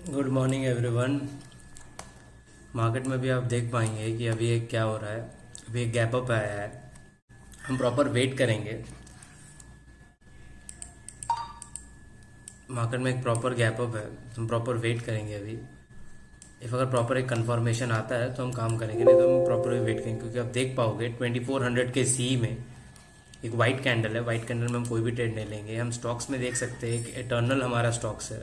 Good morning everyone. Market में भी आप देख पाएंगे कि अभी एक क्या हो रहा है। अभी एक गैप अप आया है। हम प्रॉपर वेट करेंगे। मार्केट में एक प्रॉपर गैप अप है, तो हम प्रॉपर वेट करेंगे अभी। इफ अगर प्रॉपर एक कंफर्मेशन आता है तो हम काम करेंगे, नहीं तो हम प्रॉपर वेट करेंगे, क्योंकि आप देख पाओगे 2400 के सी में एक वाइट कैंडल है। वाइट कैंडल में हम कोई भी ट्रेड नहीं लेंगे। हम स्टॉक्स में देख सकते हैं, एक एटर्नल हमारा स्टॉक्स है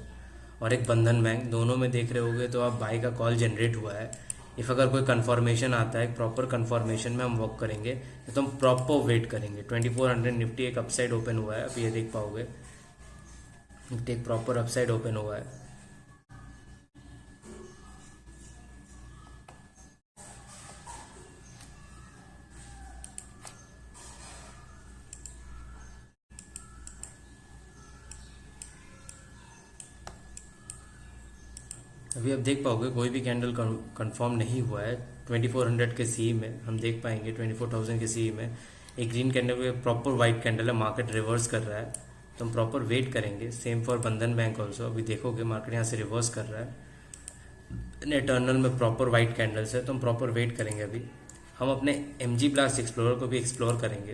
और एक बंधन बैंक, दोनों में देख रहे होगे तो आप बाई का कॉल जनरेट हुआ है। इफ़ अगर कोई कंफर्मेशन आता है, प्रॉपर कंफर्मेशन में हम वर्क करेंगे, तो हम प्रॉपर वेट करेंगे। 2400 निफ्टी एक अपसाइड ओपन हुआ है, आप ये देख पाओगे। निफ्टी एक प्रॉपर अपसाइड ओपन हुआ है। अभी आप देख पाओगे कोई भी कैंडल कंफर्म नहीं हुआ है। 2400 के सी में हम देख पाएंगे, 24,000 के सी में एक ग्रीन कैंडल में प्रॉपर वाइट कैंडल है, मार्केट रिवर्स कर रहा है, तो हम प्रॉपर वेट करेंगे। Same for Bandhan bank also. अभी देखोगे मार्केट यहाँ से रिवर्स कर रहा है, एटर्नल में प्रॉपर वाइट कैंडल्स है, तो हम प्रॉपर वेट करेंगे। अभी हम अपने MG ब्लास्ट एक्सप्लोरर को भी एक्सप्लोर करेंगे।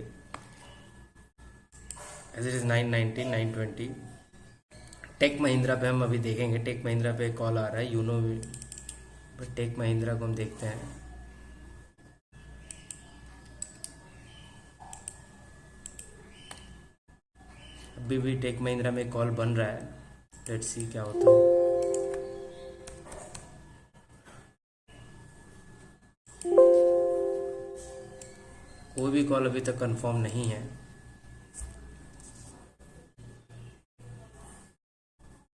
As it is 990 920। Tech Mahindra पे हम अभी देखेंगे। टेक महिंद्रा पे कॉल आ रहा है, यूनो। बट टेक महिंद्रा को हम देखते हैं। अभी भी टेक महिंद्रा में कॉल बन रहा है। लेट्स सी क्या होता है। कोई भी कॉल अभी तक कंफर्म नहीं है।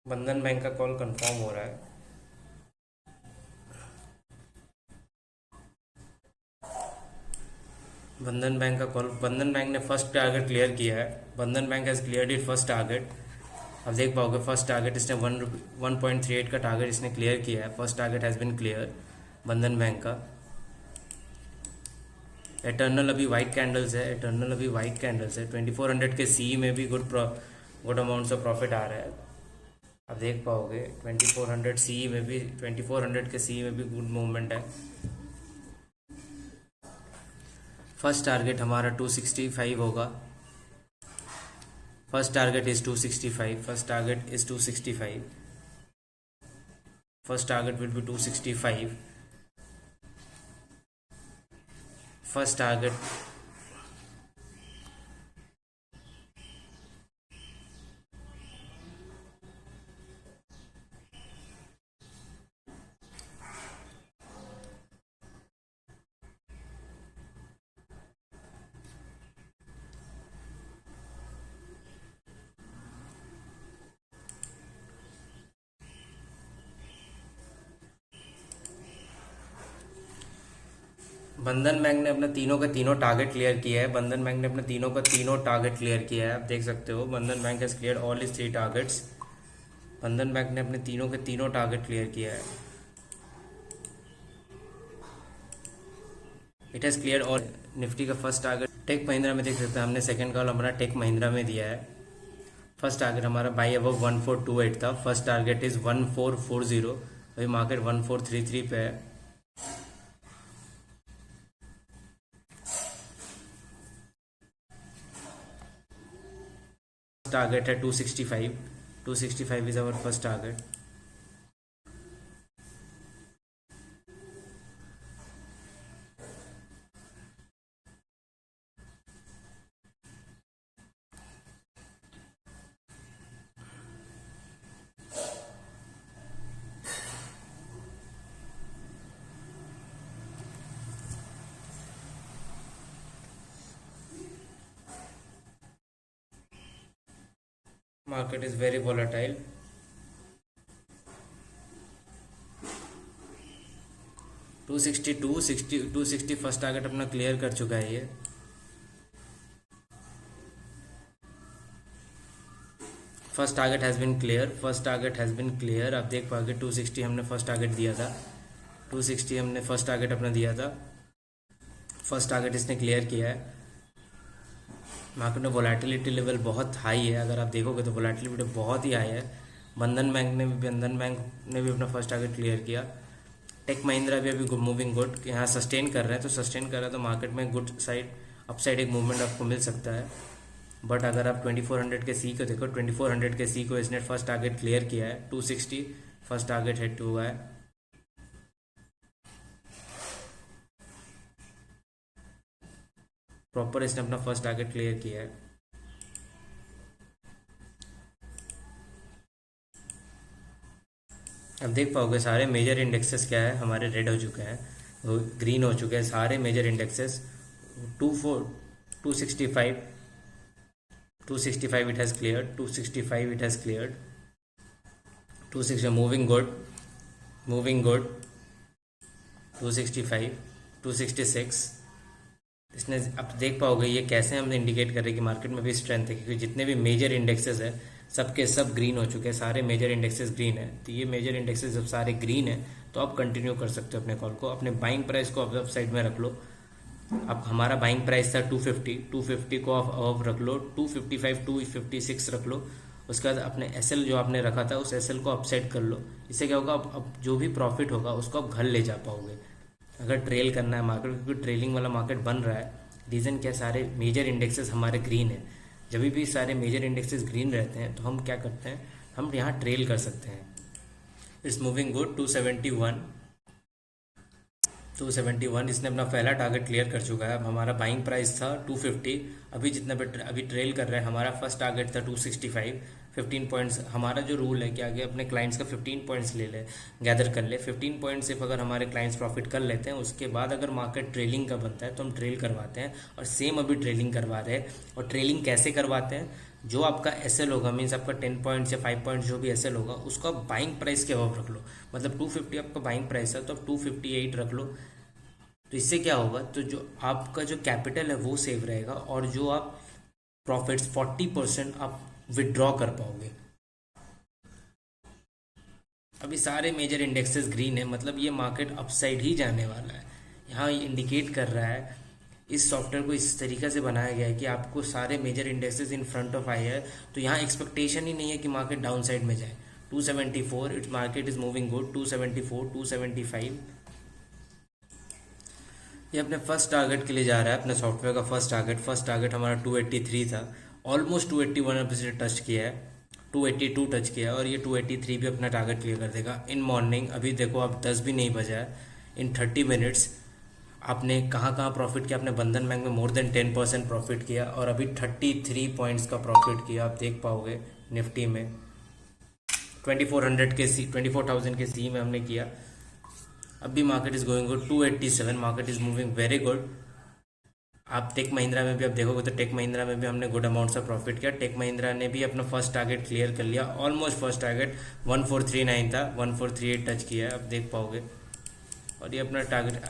बंधन बैंक का कॉल कंफर्म हो रहा है। बंधन बैंक का कॉल, बंधन बैंक ने फर्स्ट टारगेट क्लियर किया है। बंधन bank has cleared it first target. आप देख पाओगे फर्स्ट टारगेट इसने 1.38 का टारगेट इसने क्लियर किया है। First target has been clear बंधन बैंक का। एटर्नल अभी वाइट कैंडल्स है। एटर्नल अभी वाइट कैंडल्स है। 2400 के सी में भी गुड अमाउंट्स ऑफ प्रॉफिट आ रहा है। आप देख पाओगे 2400 सी में भी, 2400 के सी में भी गुड मूवमेंट है। फर्स्ट टारगेट हमारा 265 होगा। First target is 265। First target is 265। First target will be 265। First target. बंधन बैंक ने अपना तीनों का तीनों टारगेट क्लियर किया है। बंधन बैंक ने अपना तीनों का तीनों टारगेट क्लियर किया है। आप देख सकते हो बंधन bank has clear all is 3 targets. बंधन बैंक ने अपने तीनों के तीनों टारगेट क्लियर किया है। It has clear all. Nifty का फर्स्ट टारगेट टेक महिंद्रा में देख सकते हैं। हमने सेकंड कॉल हमारा टेक महिंद्रा में दिया है। फर्स्ट टारगेट हमारा बाई अबव 1428 था। First target is 1440। अभी मार्केट 1433 पे है। टारगेट है 265। 265 is our first target. Market is very volatile. 260 first target अपना क्लियर कर चुका है ये। First target has been clear. First target has been clear. आप देख पाओगे 260 हमने फर्स्ट टारगेट दिया था। 260 हमने फर्स्ट टारगेट अपना दिया था। फर्स्ट टारगेट इसने क्लियर किया है। मार्केट में वोलेटिलिटी लेवल बहुत हाई है। अगर आप देखोगे तो वोलेटिलिटी बहुत ही हाई है। बंधन बैंक ने भी अपना फर्स्ट टारगेट क्लियर किया। टेक महिंद्रा भी अभी मूविंग गुड, यहाँ सस्टेन कर रहे हैं, तो सस्टेन कर रहा है तो मार्केट में गुड साइड अपसाइड एक मूवमेंट आपको मिल सकता है। बट अगर आप 2400 के सी को देखो, 2400 के सी को इसने फर्स्ट टारगेट क्लियर किया है, 260 फर्स्ट टारगेट हिट हुआ है। प्रॉपर इसने अपना फर्स्ट टारगेट क्लियर किया है। अब देख पाओगे सारे मेजर इंडेक्सेस क्या है हमारे, रेड हो चुके हैं, ग्रीन हो चुके हैं सारे major indexes. 265 265 it has cleared, 265 it has cleared, 260 moving good, 265 266। इसने अब देख पाओगे ये कैसे हम इंडिकेट कर रहे हैं कि मार्केट में भी स्ट्रेंथ है, क्योंकि जितने भी मेजर इंडेक्सेस है सबके सब ग्रीन हो चुके हैं, सारे मेजर इंडेक्सेस ग्रीन है। तो ये मेजर इंडेक्सेस जब सारे ग्रीन है तो आप कंटिन्यू कर सकते हो अपने कॉल को, अपने बाइंग प्राइस को अप साइड में रख लो। अब हमारा बाइंग प्राइस था 250 को आप अप रख लो, 255 256 रख लो। उसके बाद अपने एसएल जो आपने रखा था उस एसएल को अपसाइड कर लो। इससे क्या होगा, अब जो भी प्रॉफिट होगा उसको आप घर ले जा पाओगे अगर ट्रेल करना है मार्केट, क्योंकि ट्रेलिंग वाला मार्केट बन रहा है। रीज़न क्या, सारे मेजर इंडेक्सेस हमारे ग्रीन है। जब भी सारे मेजर इंडेक्सेस ग्रीन रहते हैं तो हम क्या करते हैं, हम यहाँ ट्रेल कर सकते हैं। इट्स मूविंग गुड, 271 इसने अपना पहला टारगेट क्लियर कर चुका है। अब हमारा बाइंग प्राइस था 250, अभी जितना अभी ट्रेल कर रहा है, हमारा फर्स्ट टारगेट था 265। 15 पॉइंट्स हमारा जो रूल है कि आगे अपने क्लाइंट्स का 15 पॉइंट्स ले ले, गैदर कर ले। 15 पॉइंट सिर्फ अगर हमारे क्लाइंट्स प्रॉफिट कर लेते हैं, उसके बाद अगर मार्केट ट्रेलिंग का बनता है तो हम ट्रेल करवाते हैं, और सेम अभी ट्रेलिंग करवा रहे हैं। और ट्रेलिंग कैसे करवाते हैं, जो आपका एसएल होगा, मीन्स आपका 10 पॉइंट्स या 5 पॉइंट्स जो भी एसएल होगा उसको आप बाइंग प्राइस के अबव रख लो। मतलब 250 आपका बाइंग प्राइस है तो आप 258 रख लो। तो इससे क्या होगा, तो जो आपका जो कैपिटल है वो सेव रहेगा, और जो आप प्रॉफिट्स 40% आप विड्रॉ कर पाओगे। अभी सारे मेजर इंडेक्सेस ग्रीन है, मतलब ये मार्केट अपसाइड ही जाने वाला है। यहाँ इंडिकेट कर रहा है, इस सॉफ्टवेयर को इस तरीके से बनाया गया है कि आपको सारे major indexes in front of eye है, तो यहाँ एक्सपेक्टेशन ही नहीं है कि मार्केट डाउन साइड में जाए। 274 its market is moving good, 274 275 ये अपने फर्स्ट टारगेट के लिए जा रहा है, अपने सॉफ्टवेयर का फर्स्ट टारगेट हमारा 283 था, ऑलमोस्ट 281 अभी से टच किया है, 282 टच किया है, और ये 283 भी अपना टारगेट क्लियर कर देगा इन मॉर्निंग। अभी देखो अब 10 भी नहीं बजा है, इन 30 मिनट्स आपने कहाँ कहाँ प्रॉफिट किया। आपने बंधन बैंक में मोर देन 10% प्रॉफिट किया, और अभी 33 पॉइंट्स का प्रॉफिट किया। आप देख पाओगे निफ्टी में 24,000 के सी में हमने किया। अभी market is going good, 287, market is moving very good. आप टेक महिंद्रा में भी आप देखोगे तो टेक महिंद्रा में भी हमने गुड अमाउंट से प्रॉफिट किया। टेक महिंद्रा ने भी अपना फर्स्ट टारगेट क्लियर कर लिया, ऑलमोस्ट फर्स्ट टारगेट 1439 था, 1438 टच किया है, आप देख पाओगे। और ये अपना target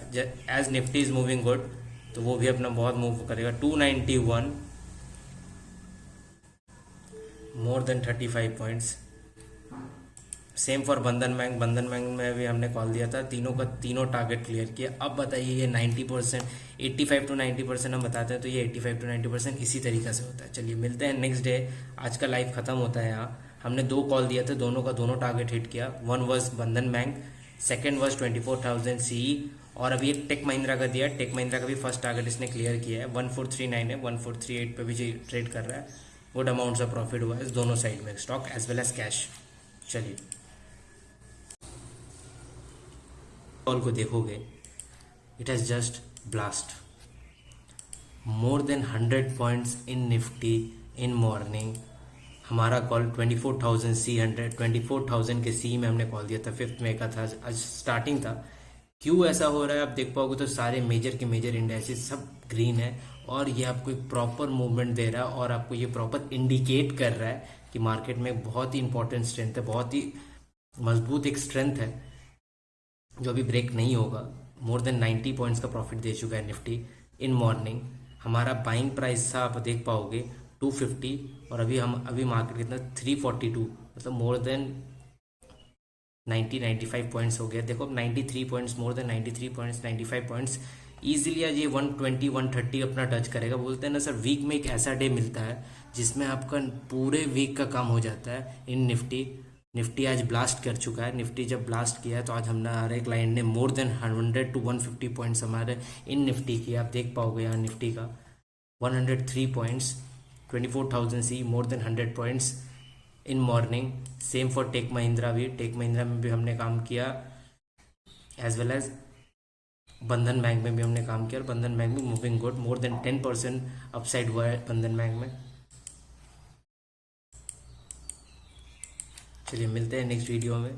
as Nifty is moving good, तो वो भी अपना बहुत मूव करेगा। 291 more than 35 points. Same for Bandhan Bank में भी हमने कॉल दिया था, तीनों टारगेट क्लियर किया। अब बताइए ये 90%, 85 to 90% हम बताते हैं, तो ये 85 to 90% इसी तरीके से होता है। चलिए मिलते हैं नेक्स्ट डे, आज का लाइव खत्म होता है यहाँ। हमने 2 कॉल दिया था, दोनों का दोनों टारगेट हिट किया। वन वॉज बंधन बैंक, सेकेंड वॉज 24,000 सी, और अभी एक टेक महिंद्रा का दिया। टेक महिंद्रा का भी फर्स्ट टारगेट इसने क्लियर किया है, 1439 है, 1438 पे भी ट्रेड कर रहा है। गुड अमाउंट ऑफ प्रॉफिट हुआ है दोनों साइड में, stock as well as cash. चलिए कॉल को देखोगे, it has just blast more than 100 points in Nifty in morning. हमारा कॉल 24,000 के सी में हमने कॉल दिया था, 5 मई का था, आज स्टार्टिंग था। क्यों ऐसा हो रहा है आप देख पाओगे तो सारे मेजर के मेजर इंडेक्सेस सब ग्रीन है, और ये आपको एक प्रॉपर मूवमेंट दे रहा है, और आपको ये प्रॉपर इंडिकेट कर रहा है कि मार्केट में बहुत ही इंपॉर्टेंट स्ट्रेंथ है, बहुत ही मजबूत एक स्ट्रेंथ है जो अभी ब्रेक नहीं होगा। मोर देन 90 पॉइंट्स का प्रॉफिट दे चुका है निफ्टी इन मॉर्निंग। हमारा बाइंग प्राइस था, आप देख पाओगे 250, और अभी मार्केट कितना 342, मतलब मोर देन 95 पॉइंट्स हो गया। देखो अब 93 points, more than 93 points, 95 points easily आज ये 120 130 अपना टच करेगा। बोलते हैं ना सर, वीक में एक ऐसा डे मिलता है जिसमें आपका पूरे वीक का काम हो जाता है इन निफ्टी। निफ्टी आज ब्लास्ट कर चुका है। निफ्टी जब ब्लास्ट किया है तो आज हमने हमारे क्लाइंट ने मोर देन 100 to 150 पॉइंट्स हमारे इन निफ्टी की, आप देख पाओगे यहाँ निफ्टी का 103 points, 24,000 C, more than 100 points in morning. Same for Tech Mahindra भी, टेक महिंद्रा में भी हमने काम किया, as well as Bandhan Bank में भी हमने काम किया, और बंधन बैंक में moving good, more than 10% upside हुआ है बंधन बैंक में। चलिए मिलते हैं नेक्स्ट वीडियो में।